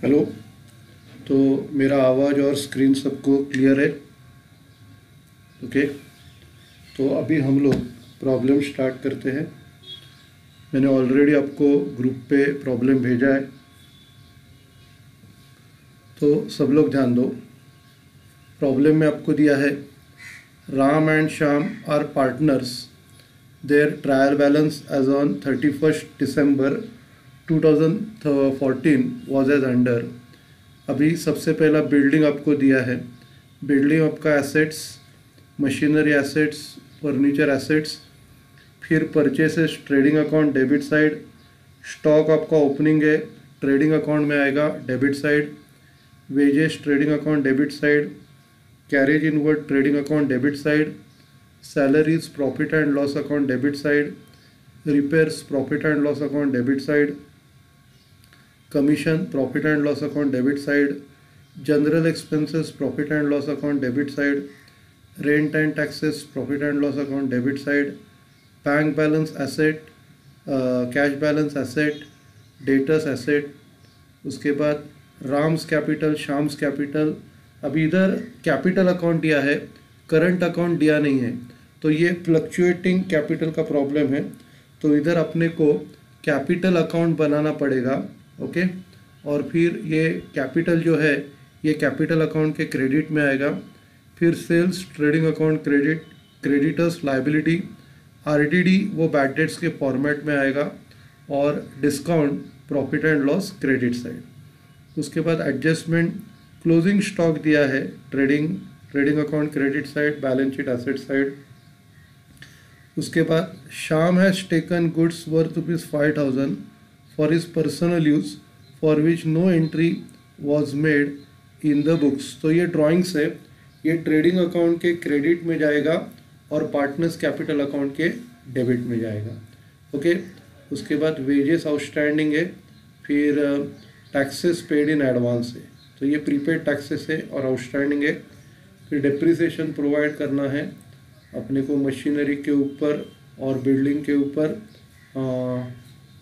Hello. तो मेरा आवाज़ और स्क्रीन सबको क्लियर है? ओके। तो अभी हम लोग प्रॉब्लम स्टार्ट करते हैं। मैंने ऑलरेडी आपको ग्रुप पे प्रॉब्लम भेजा है, तो सब लोग ध्यान दो। प्रॉब्लम में आपको दिया है Ram and Shyam are partners, their trial balance as on 31st December 2014 was as under. अभी सबसे पहला बिल्डिंग आपको दिया है। बिल्डिंग आपका assets, machinery assets, furniture assets, फिर purchases trading account debit side, stock आपका ओपनिंग है ट्रेडिंग अकाउंट में आएगा debit side, wages trading account debit side, carriage inward trading account debit side, salaries profit and loss account debit side, repairs profit and loss account debit side, commission profit and loss account debit side, general expenses profit and loss account debit side, rent and taxes profit and loss account debit side, bank balance asset, cash balance asset, debtors asset, उसके बाद Ram's capital, शाम्स capital. अभी इधर capital account दिया है, current account दिया नहीं है, तो ये फ्लक्चुएटिंग कैपिटल का प्रॉब्लम है। तो इधर अपने को कैपिटल अकाउंट बनाना पड़ेगा। ओके। और फिर ये कैपिटल जो है ये कैपिटल अकाउंट के क्रेडिट में आएगा। फिर sales trading account credit, creditors liability, RDD वो बैड डेट्स के फॉर्मेट में आएगा, और discount profit and loss credit side. उसके बाद एडजस्टमेंट, क्लोजिंग स्टॉक दिया है trading account credit side, balance sheet asset side. उसके बाद Shyam has taken goods worth ₹5,000 for his personal use for which no entry was made in the books. तो ये drawings है, ये ट्रेडिंग अकाउंट के credit में जाएगा और पार्टनर्स कैपिटल अकाउंट के डेबिट में जाएगा। ओके। उसके बाद वेजेस आउटस्टैंडिंग है, फिर टैक्सेस पेड इन एडवांस है, तो ये प्रीपेड टैक्सेस है और आउटस्टैंडिंग है। फिर डेप्रिसिएशन प्रोवाइड करना है अपने को मशीनरी के ऊपर और बिल्डिंग के ऊपर,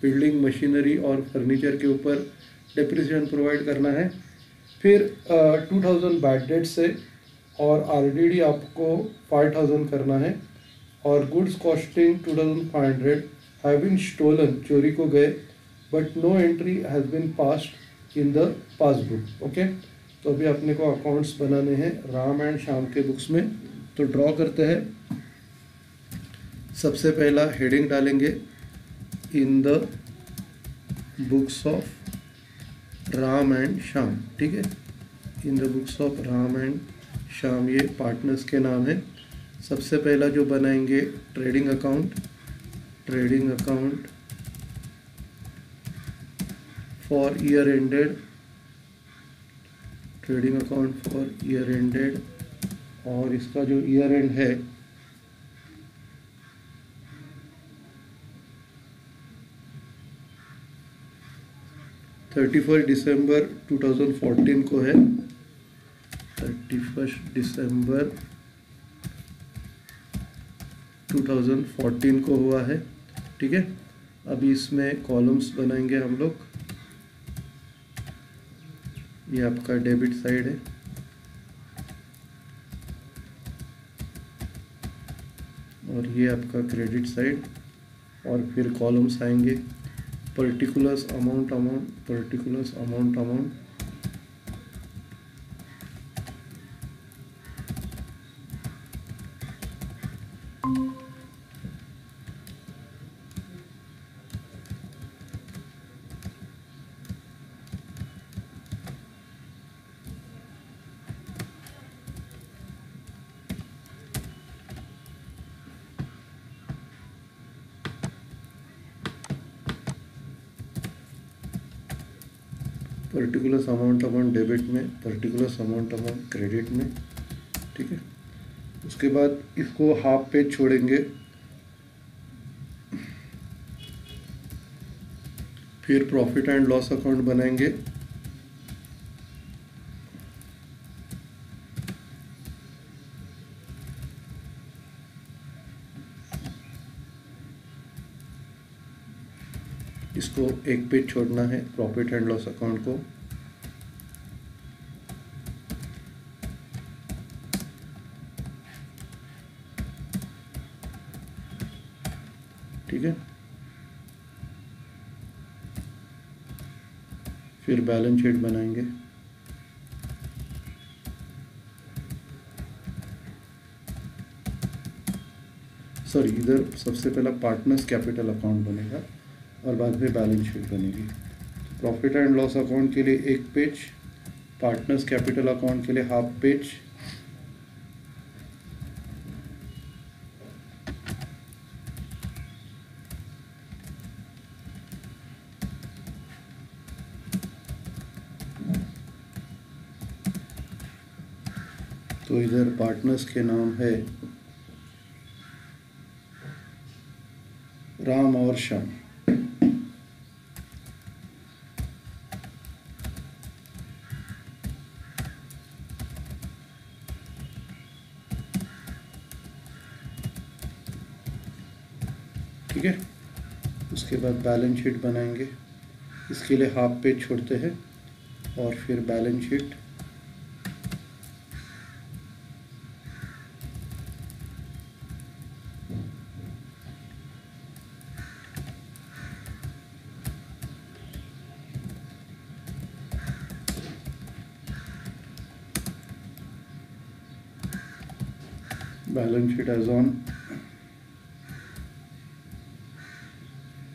बिल्डिंग, मशीनरी और फर्नीचर के ऊपर डेप्रिसिएशन प्रोवाइड करना है। फिर 2000 बैड डेट्स है और आरडीडी आपको 5000 करना है, और goods costing 2500 have been stolen, चोरी को गए, but no entry has been passed in the passbook. Okay. तो अभी अपने को अकाउंट्स बनाने हैं राम एंड श्याम के बुक्स में। तो ड्रॉ करते हैं। सबसे पहला हेडिंग डालेंगे इन the books of Ram and Shyam. ठीक है, इन the books of Ram and Shyam, ये पार्टनर्स के नाम है। सबसे पहला जो बनाएंगे trading account for year ended, trading account for year ended, और इसका जो ईयर एंड है 31 दिसंबर 2014 को है। 31 दिसंबर 2014 को हुआ है। ठीक है। अभी इसमें कॉलम्स बनाएंगे हम लोग। ये आपका डेबिट साइड है, और ये आपका क्रेडिट साइड, और फिर कॉलम्स आएंगे particulars amount, particulars amount, particulars amount debit में, पर्टिकुलर्स अमाउंट क्रेडिट में। ठीक है। उसके बाद इसको हाफ पेज छोड़ेंगे, फिर प्रॉफिट एंड लॉस अकाउंट बनाएंगे। इसको एक पेज छोड़ना है प्रॉफिट एंड लॉस अकाउंट को। ठीक है। फिर बैलेंस शीट बनाएंगे। सॉरी, इधर सबसे पहला पार्टनर्स कैपिटल अकाउंट बनेगा और बाद में बैलेंस शीट बनेगी। प्रॉफिट एंड लॉस अकाउंट के लिए एक पेज, पार्टनर्स कैपिटल अकाउंट के लिए हाफ पेज, तो इधर पार्टनर्स के नाम है राम और श्याम। ठीक है। उसके बाद बैलेंस शीट बनाएंगे। इसके लिए हाफ पेज छोड़ते हैं और फिर balance sheet. Balance sheet as on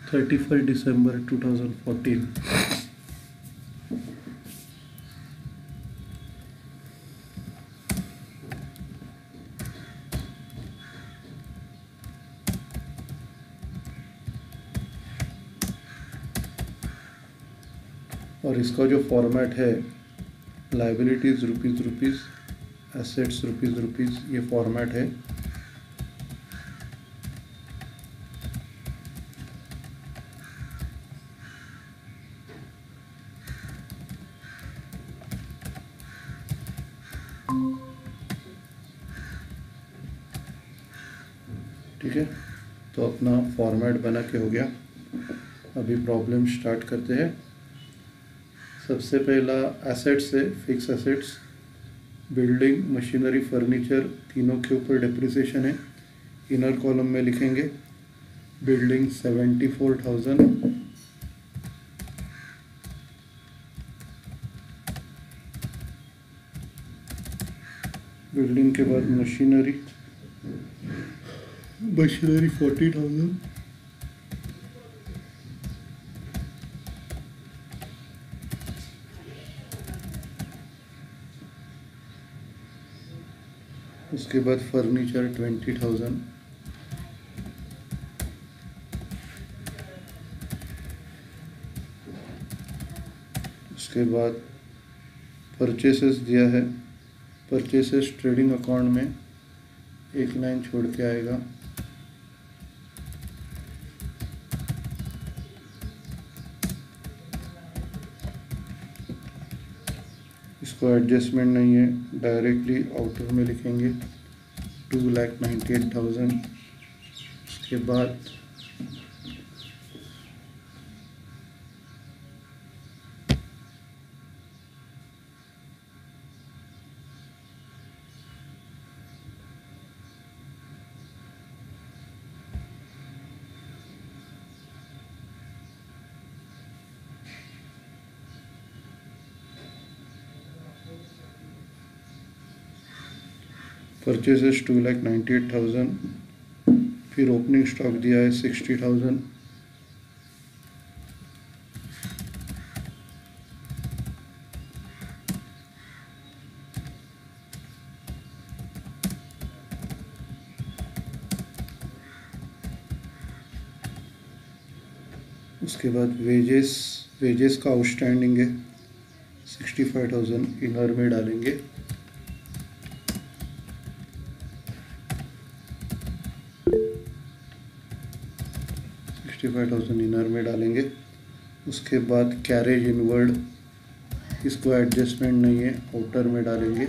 31 December 2014। और इसका जो फॉर्मेट है, लाइबिलिटीज़ रुपीज़, एसेट्स रुपीज़, ये फॉर्मेट है। ठीक है, तो अपना फॉर्मेट बना के हो गया। अभी प्रॉब्लम स्टार्ट करते हैं। सबसे पहला एसेट्स है, fix assets, building, machinery, furniture, तीनों के ऊपर डेप्रिसिएशन है। इनर कॉलम में लिखेंगे बिल्डिंग 74,000, बिल्डिंग के बाद मशीनरी 40,000, उसके बाद फर्नीचर 20,000, उसके बाद परचेसेस दिया है। परचेसेस ट्रेडिंग अकाउंट में एक लाइन छोड़ के आएगा। इसको एडजस्टमेंट नहीं है, डायरेक्टली आउटर में लिखेंगे 2,98,000। उसके बाद परचेसेस 2,98,000, फिर ओपनिंग स्टॉक दिया है 60,000, उसके बाद वेजेस का आउटस्टैंडिंग है 65,000, इनर में डालेंगे। इनर में डालेंगे। उसके बाद कैरेज इनवर्ड, इसको एडजस्टमेंट नहीं है, आउटर में डालेंगे।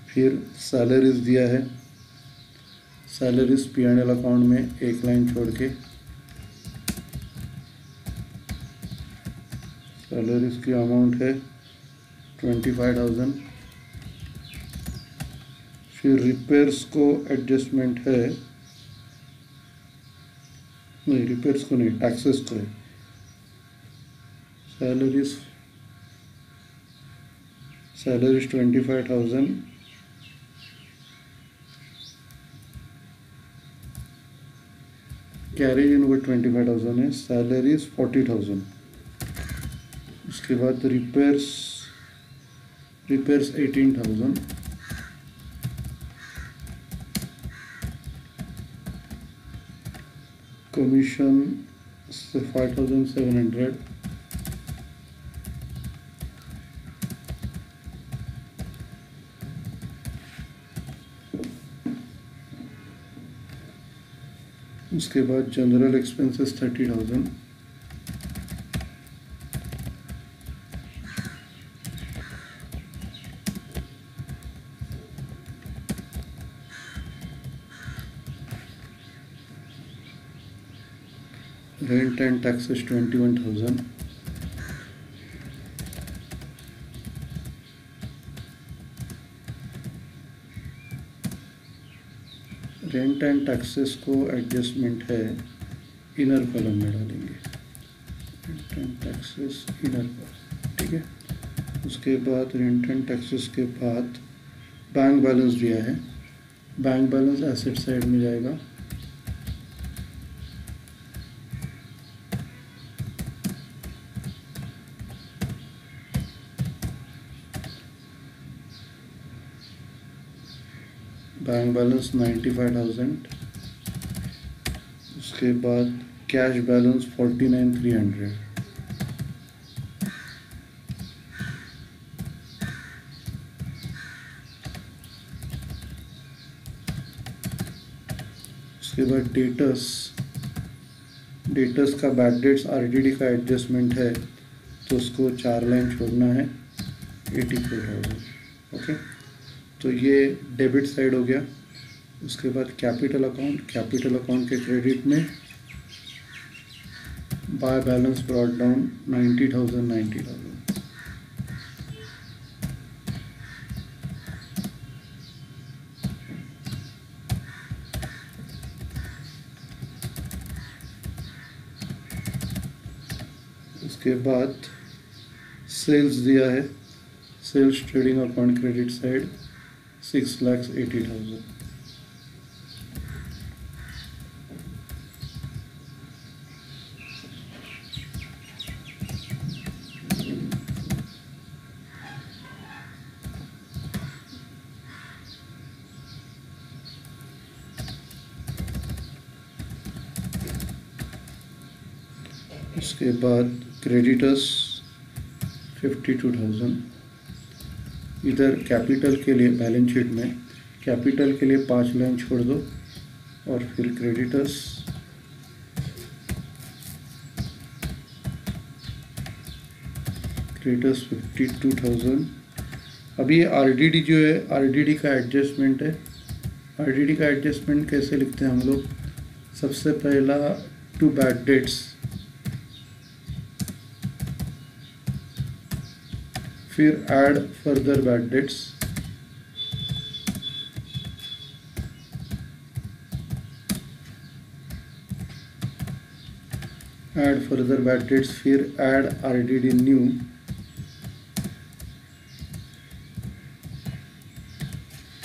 फिर सैलरीज दिया है, सैलरीज P&L अकाउंट में एक लाइन छोड़ के, सैलरीज की अमाउंट है 25,000। फिर रिपेयर्स को एडजस्टमेंट है, नहीं रिपेयर्स को नहीं, टैक्सेस को है। सैलरीज 25,000, कैरेज इन वो 25,000 है, सैलरीज 40,000। उसके बाद रिपेयर्स 18,000, कमीशन 5,700, उसके बाद general expenses 30,000, rent and taxes 21,000, rent and taxes को एडजस्टमेंट है, इनर कॉलम में डालेंगे, rent and taxes inner column, ठीक है। उसके बाद रेंट एंड टैक्सेस के बाद बैंक बैलेंस दिया है, बैंक बैलेंस एसेट साइड में जाएगा, बैंक बैलेंस 95,000, उसके बाद कैश बैलेंस 49,300, उसके बाद डेटर्स का बैड डेट्स आरडीडी का एडजस्टमेंट है, तो उसको 4 लाइन छोड़ना है, 84,000, ओके। तो ये डेबिट साइड हो गया। उसके बाद कैपिटल अकाउंट के क्रेडिट में बाय बैलेंस ब्रॉट डाउन 90,000। उसके बाद सेल्स दिया है, sales trading account credit side 6,80,000। उसके बाद क्रेडिटर्स 52,000। इधर कैपिटल के लिए बैलेंस शीट में कैपिटल के लिए 5 लाइन छोड़ दो और फिर क्रेडिटर्स क्रेडिटर्स 52,000। अभी ये आरडीडी जो है, आरडीडी का एडजस्टमेंट है। आरडीडी का एडजस्टमेंट कैसे लिखते हैं हम लोग? सबसे पहला टू बैड डेट्स, फिर add further bad debts, add further bad debts, फिर ऐड आरडीडी न्यू,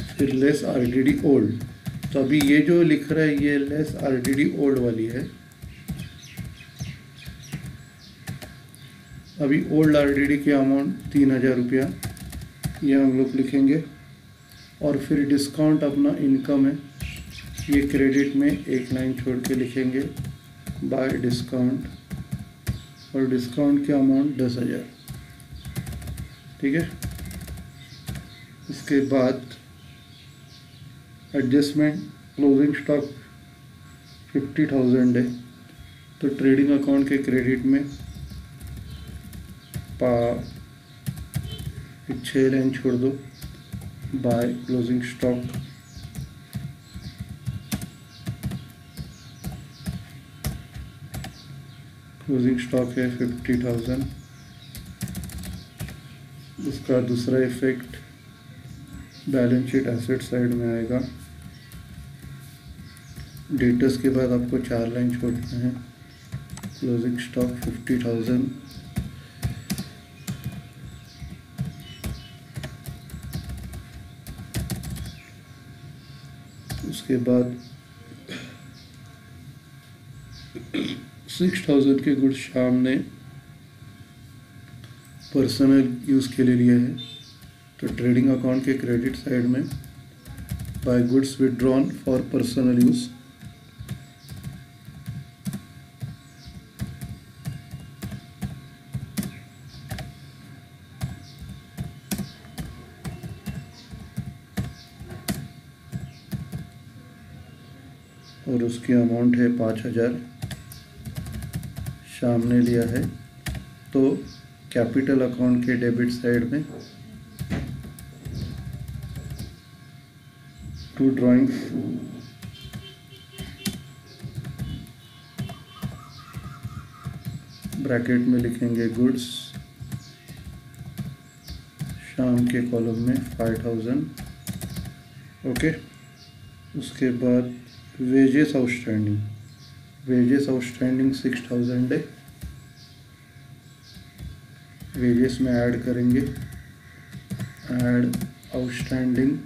फिर लेस आरडीडी ओल्ड। तो अभी ये जो लिख रहा है ये लेस आरडीडी ओल्ड वाली है। अभी ओल्ड आरडीडी की अमाउंट 3,000 रुपया ये हम लोग लिखेंगे। और फिर डिस्काउंट अपना इनकम है, ये क्रेडिट में 1 लाइन छोड़ के लिखेंगे बाय डिस्काउंट, और डिस्काउंट की अमाउंट 10,000, ठीक है। इसके बाद एडजस्टमेंट क्लोजिंग स्टॉक 50,000 है, तो ट्रेडिंग अकाउंट के क्रेडिट में 6 लाइन छोड़ दो by closing stock, closing stock है 50,000। उसका दूसरा effect balance sheet asset side में आएगा। डेटर्स के बाद आपको 4 लाइन छोड़ते हैं। क्लोजिंग स्टॉक 50,000, उसके बाद 6,000 के गुड्स शाम ने पर्सनल यूज़ के लिए लिए हैं, तो ट्रेडिंग अकाउंट के क्रेडिट साइड में by goods withdrawn for personal use, और उसकी अमाउंट है 5,000 शाम ने लिया है। तो कैपिटल अकाउंट के डेबिट साइड में 2 ड्राइंग्स, ब्रैकेट में लिखेंगे गुड्स, शाम के कॉलम में 5,000। ओके, उसके बाद वेजेस आउटस्टैंडिंग, वेजेस आउटस्टैंडिंग 6,000 है। वेजेस में ऐड करेंगे, ऐड आउटस्टैंडिंग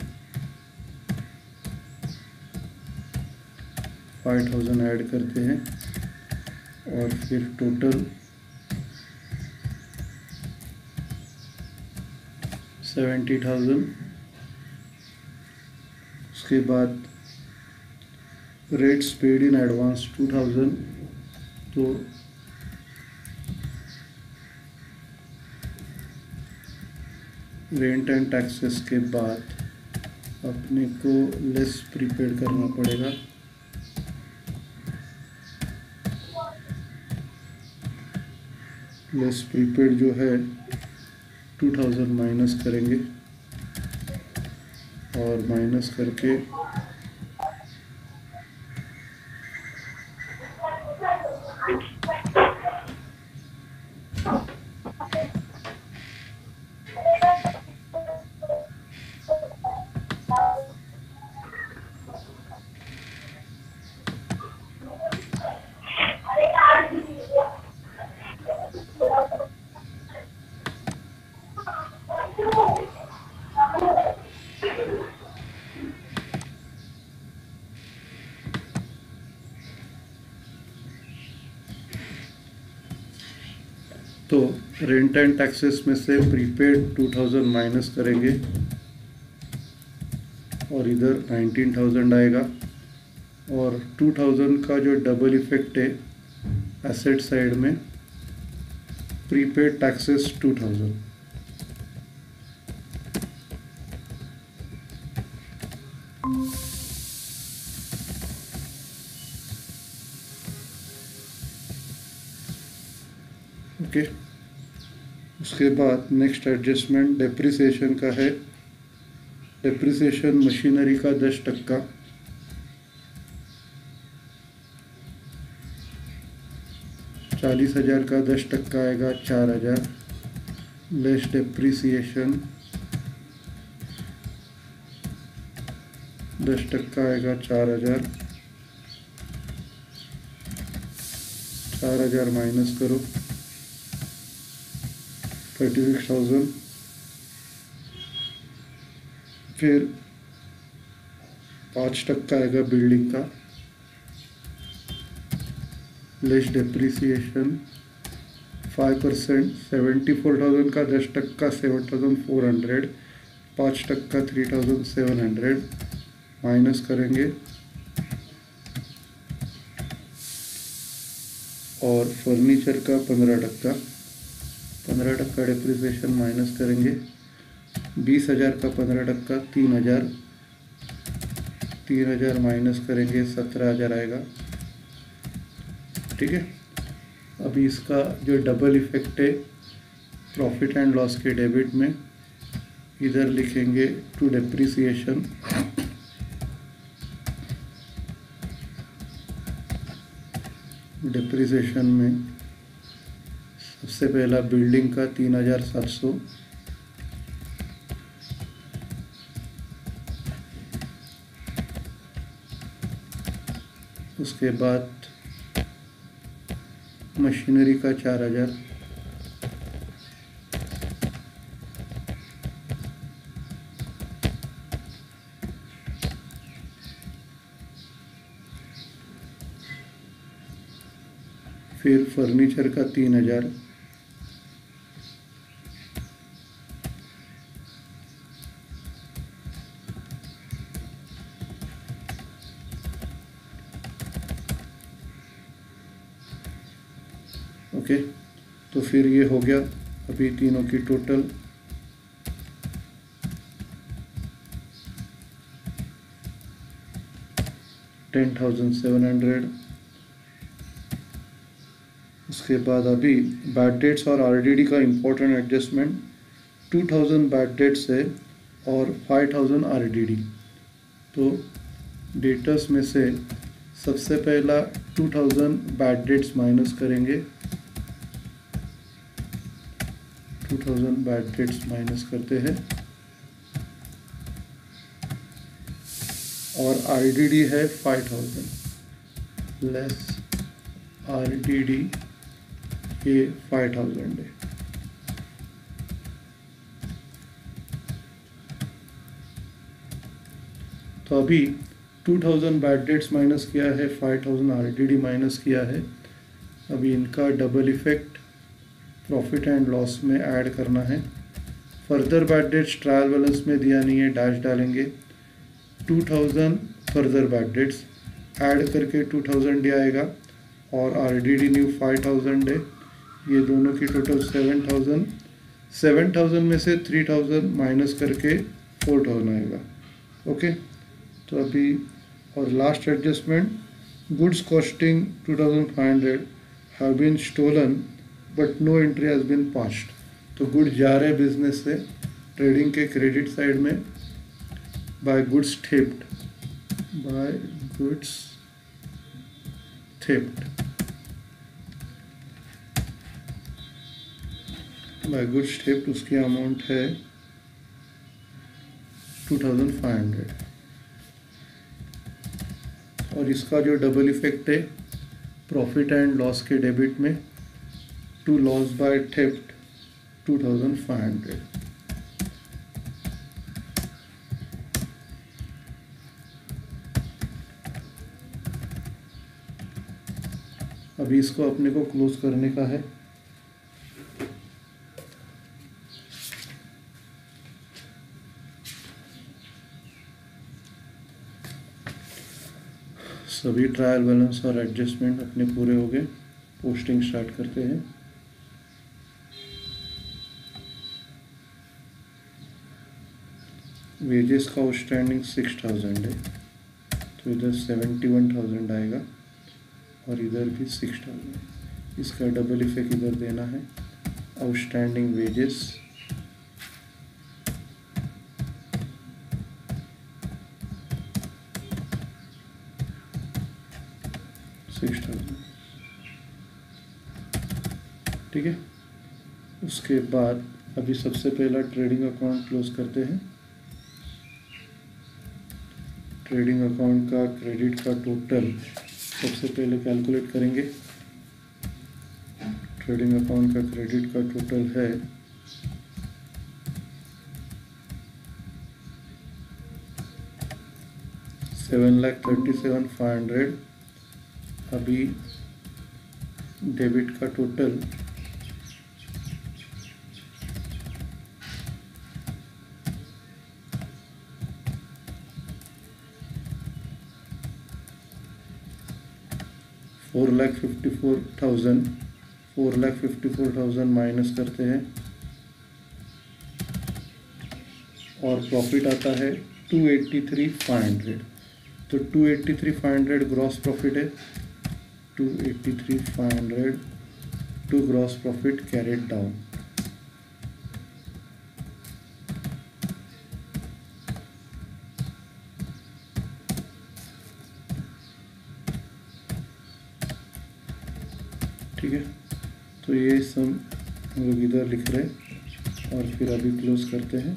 5,000 ऐड करते हैं, और फिर टोटल 70,000। उसके बाद रेट्स पेड इन एडवांस 2,000। तो रेंट एंड टैक्सेस के बाद अपने को लेस प्रीपेड करना पड़ेगा। लेस प्रीपेड जो है 2,000 माइनस करेंगे, और माइनस करके तो रेंट एंड टैक्सेस में से प्रीपेड 2,000 माइनस करेंगे, और इधर 19,000 आएगा। और 2,000 का जो डबल इफेक्ट है एसेट साइड में, प्रीपेड टैक्सेस 2,000। ओके, उसके बाद नेक्स्ट एडजस्टमेंट डेप्रिसिएशन का है। डेप्रिसिएशन मशीनरी का 10%, $40,000 का 10% आएगा 4,000, लेस डेप्रिसिएशन 10% आएगा 4,000। 4,000 माइनस करो 36,000। फिर 5% आएगा बिल्डिंग का, लेस डेप्रिसिएशन 5%, 74,000 का 10%, 7,400, 5% 3,700 माइनस करेंगे, और फर्नीचर का 15%, 15% डेप्रिसिएशन माइनस करेंगे। 20,000 का 15%, 3,000, 3,000 माइनस करेंगे 17,000 आएगा। ठीक है, अभी इसका जो डबल इफेक्ट है प्रॉफिट एंड लॉस के डेबिट में, इधर लिखेंगे टू डेप्रिसिएशन, डेप्रिसिएशन में सबसे पहला बिल्डिंग का 3,700, उसके बाद मशीनरी का 4000, फिर फर्नीचर का 3000, ओके। तो फिर ये हो गया अभी तीनों की टोटल 10,700। उसके बाद अभी बैड डेट्स और आरडीडी का इम्पोर्टेंट एडजस्टमेंट, 2000 बैड डेट्स है और 5000 आरडीडी। तो डेटर्स में से सबसे पहला 2000 बैड डेट्स माइनस करेंगे, 2000 बैड डेट्स माइनस करते हैं और आरडीडी है 5000 लेस आरडीडी, ये 5000 है। तो अभी 2000 बैड डेट्स माइनस किया है, 5000 आरडीडी माइनस किया है। अभी इनका double effect profit and loss में ऐड करना है। Further bad debts trial balance में दिया नहीं है, डैश डालेंगे। 2000 फर्दर बैड डेट्स ऐड करके 2000 डी आएगा और आरडीडी न्यू 5000 है। ये दोनों की टोटल 7000। 7000 में से 3000 माइनस करके 4000 आएगा, ओके। तो अभी और last adjustment, goods costing 2500 have been stolen but no entry has been passed. तो गुड्स जा रहे बिजनेस से ट्रेडिंग के क्रेडिट साइड में, by goods theft, by goods theft, by goods theft उसकी अमाउंट है 2500। और इसका जो डबल इफेक्ट है प्रॉफिट एंड लॉस के डेबिट में, टू लॉस बाय थेफ्ट 2500। अभी इसको अपने को क्लोज करने का है। सभी ट्रायल बैलेंस और एडजस्टमेंट अपने पूरे हो गए। पोस्टिंग स्टार्ट करते हैं। वेजेस का आउटस्टैंडिंग 6000 है, तो इधर 71,000 आएगा और इधर भी 6000। इसका डबल इफेक्ट इधर देना है। आउटस्टैंडिंग वेजेस 6000, ठीक है। उसके बाद अभी सबसे पहला ट्रेडिंग अकाउंट क्लोज करते हैं। ट्रेडिंग अकाउंट का क्रेडिट का टोटल सबसे पहले कैलकुलेट करेंगे। ट्रेडिंग अकाउंट का क्रेडिट का टोटल है 7,37,500। अभी डेबिट का टोटल 4,54,000। 4,54,000 माइनस करते हैं और प्रॉफिट आता है 283,500। तो 283,500 ग्रॉस प्रॉफिट है। 283,500 to gross profit carried down. ठीक है, तो ये सम हम लोग इधर लिख रहे हैं और फिर अभी क्लोज करते हैं।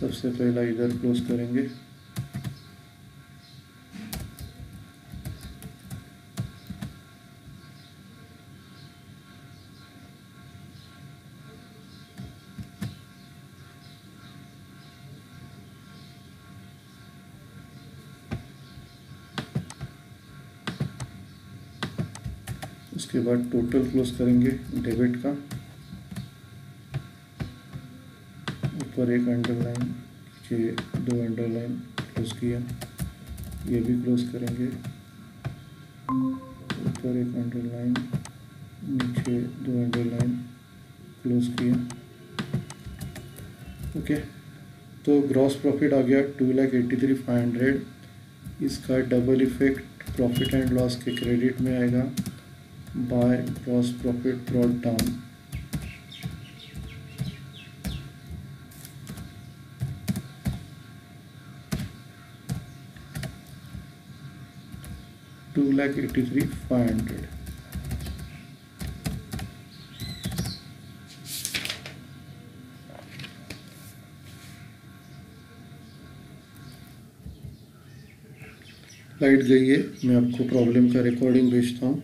सबसे पहला इधर क्लोज करेंगे। उसके बाद टोटल क्लोज करेंगे डेबिट का, ऊपर एक अंडरलाइन, नीचे 2 अंडरलाइन क्लोज किया, ये भी क्लोज करेंगे, ऊपर एक अंडरलाइन, नीचे 2 अंडरलाइन क्लोज किया। ओके, तो ग्रॉस प्रॉफिट आ गया 2,83,500। इसका double effect profit and loss के क्रेडिट में आएगा by gross profit brought down. $2,83,500। Light गई है, मैं आपको प्रॉब्लम का रिकॉर्डिंग भेजता हूँ।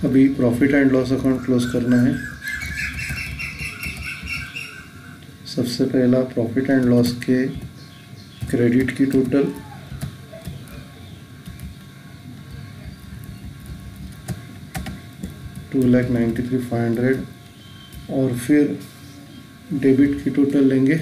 अभी profit and loss account close करना है। सबसे पहला प्रॉफिट एंड लॉस के क्रेडिट की टोटल, $2,93,500, और फिर डेबिट की टोटल लेंगे।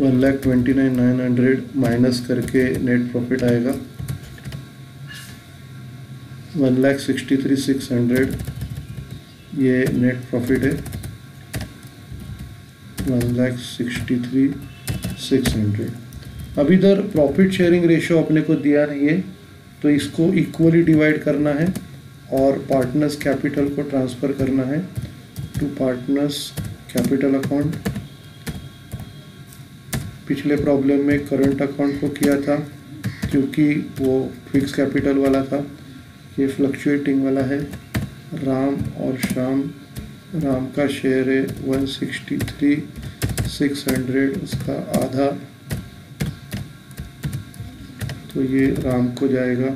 $1,29,900 माइनस करके नेट प्रॉफिट आएगा $1,63,600। ये नेट प्रॉफिट है 1,63,600। अब इधर प्रॉफिट शेयरिंग रेशियो अपने को दिया नहीं है, तो इसको इक्वली डिवाइड करना है और पार्टनर्स कैपिटल को ट्रांसफ़र करना है टू पार्टनर्स कैपिटल अकाउंट। पिछले प्रॉब्लम में करंट अकाउंट को किया था क्योंकि वो फिक्स कैपिटल वाला था, ये फ्लक्चुएटिंग वाला है। राम और श्याम, राम का शेयर है 163,600, उसका आधा, तो ये राम को जाएगा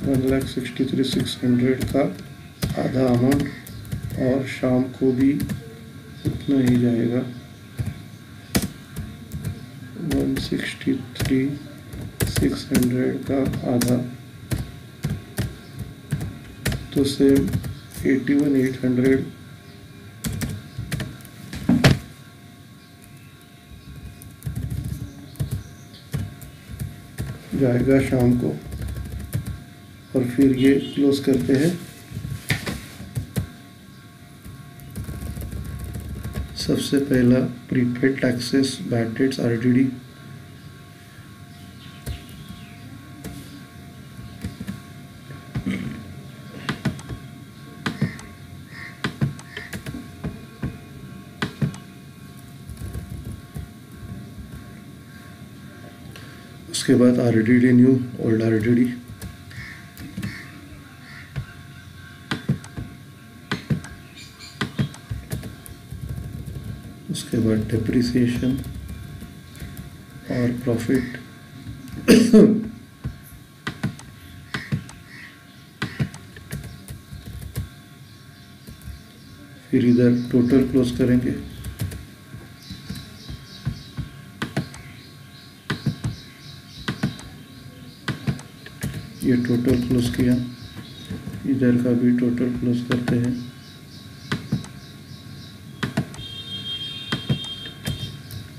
1,63,600 का आधा अमाउंट, और श्याम को भी उतना ही जाएगा 163,600 का आधा, तो सेम 81,800 जाएगा शाम को। और फिर ये क्लोज करते हैं। सबसे पहला prepaid taxes, bad debts, RDD. उसके बाद आरडीडी न्यू, ओल्ड आरडीडी। उसके बाद डिप्रिसिएशन और प्रॉफिट। फिर इधर टोटल क्लोज करेंगे। ये टोटल क्लोज किया, इधर का भी टोटल क्लोज करते हैं।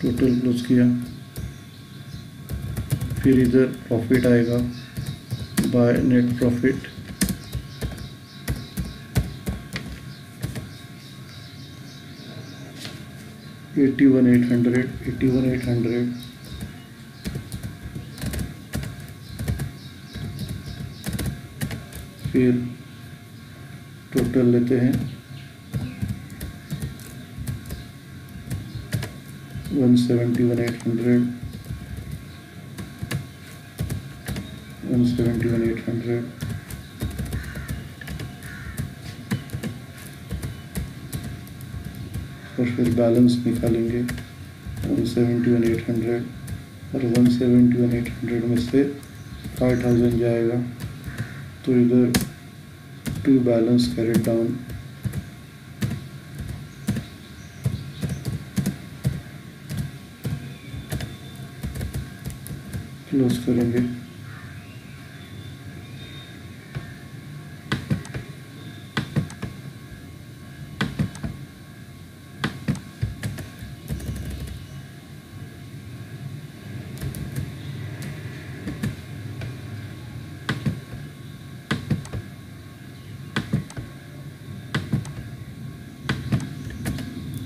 टोटल क्लोज किया, फिर इधर प्रॉफिट आएगा बाय नेट प्रॉफिट। $81,800 फिर टोटल लेते हैं 171,800 और फिर बैलेंस निकालेंगे 171,800 और 171,800 में से 5,000 जाएगा, तो इधर to balance carry down. Close करेंगे।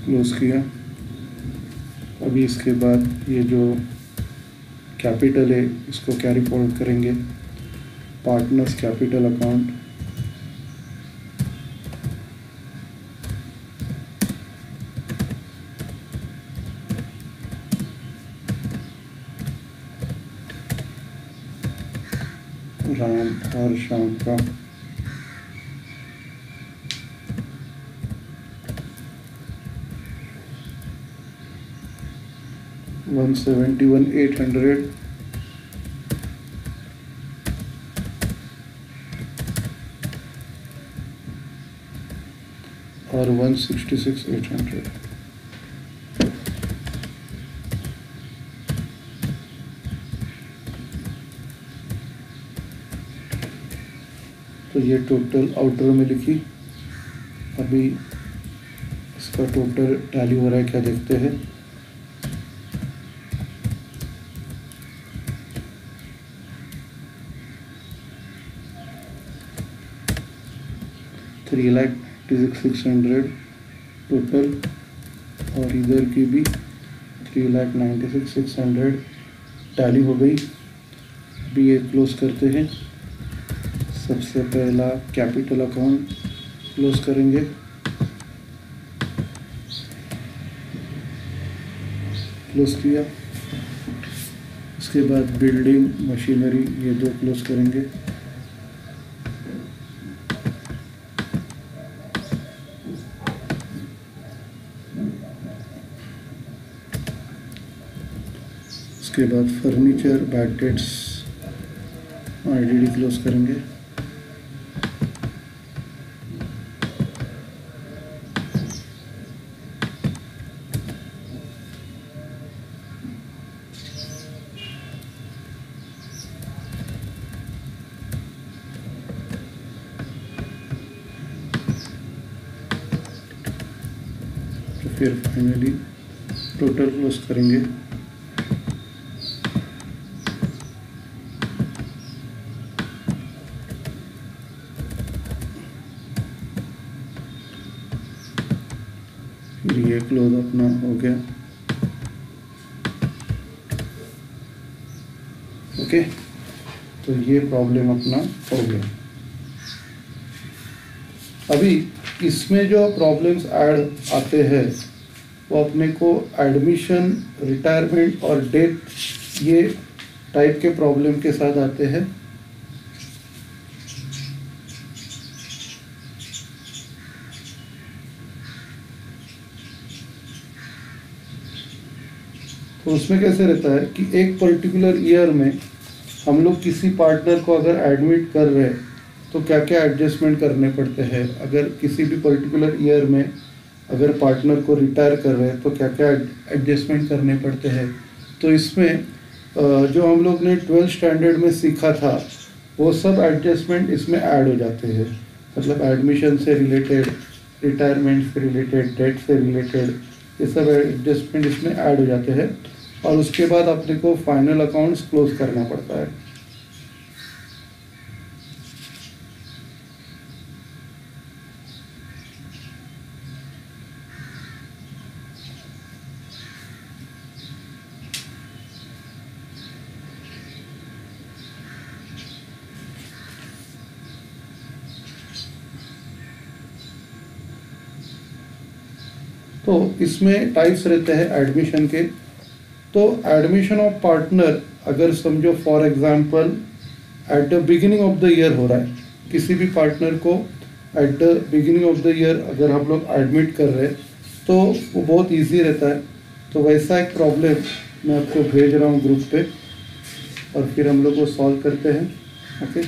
क्लोज किया। अभी इसके बाद ये जो कैपिटल है इसको कैरी फॉरवर्ड करेंगे पार्टनर्स कैपिटल अकाउंट। राम और श्याम का 171,800 और 166,800। तो ये टोटल आउटर में लिखी। अभी इसका टोटल टैली हो रहा है क्या देखते हैं। $3,96,600 टोटल, और इधर की भी 3,96,600 टैली हो गई। अभी ये क्लोज करते हैं। सबसे पहला कैपिटल अकाउंट क्लोज करेंगे। क्लोज किया। उसके बाद बिल्डिंग मशीनरी ये दो क्लोज करेंगे। उसके बाद furniture bad debts IDD close करेंगे। तो फिर फाइनली टोटल क्लोज करेंगे। फिर ये क्लोज अपना हो गया। ओके, तो ये प्रॉब्लम अपना हो गया। अभी इसमें जो प्रॉब्लम्स ऐड आते हैं वो अपने को एडमिशन, रिटायरमेंट और डेथ ये टाइप के प्रॉब्लम के साथ आते हैं। तो उसमें कैसे रहता है कि एक पर्टिकुलर ईयर में हम लोग किसी पार्टनर को अगर एडमिट कर रहे हैं तो क्या क्या एडजस्टमेंट करने पड़ते हैं, अगर किसी भी पर्टिकुलर ईयर में अगर पार्टनर को रिटायर कर रहे हैं तो क्या क्या एडजस्टमेंट करने पड़ते हैं। तो इसमें जो हम लोग ने 12th स्टैंडर्ड में सीखा था वो सब एडजस्टमेंट इसमें ऐड हो जाते हैं। मतलब एडमिशन से रिलेटेड, रिटायरमेंट से रिलेटेड, डेट से रिलेटेड, ये सब एडजस्टमेंट इसमें ऐड हो जाते हैं और उसके बाद अपने को फाइनल अकाउंट्स क्लोज करना पड़ता है। तो इसमें टाइप्स रहते हैं एडमिशन के। तो एडमिशन ऑफ पार्टनर अगर समझो for example at the beginning of the year हो रहा है, किसी भी पार्टनर को at the beginning of the year अगर हम लोग एडमिट कर रहे हैं तो वो बहुत इजी रहता है। तो वैसा एक प्रॉब्लम मैं आपको भेज रहा हूँ ग्रुप पे और फिर हम लोग वो सॉल्व करते हैं। ओके,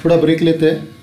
थोड़ा ब्रेक लेते हैं।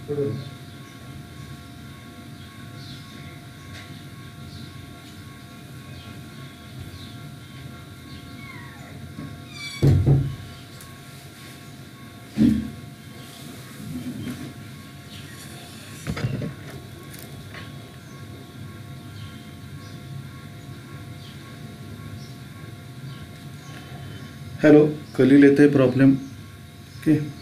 हेलो, कर ही लेते हैं प्रॉब्लम। ओके।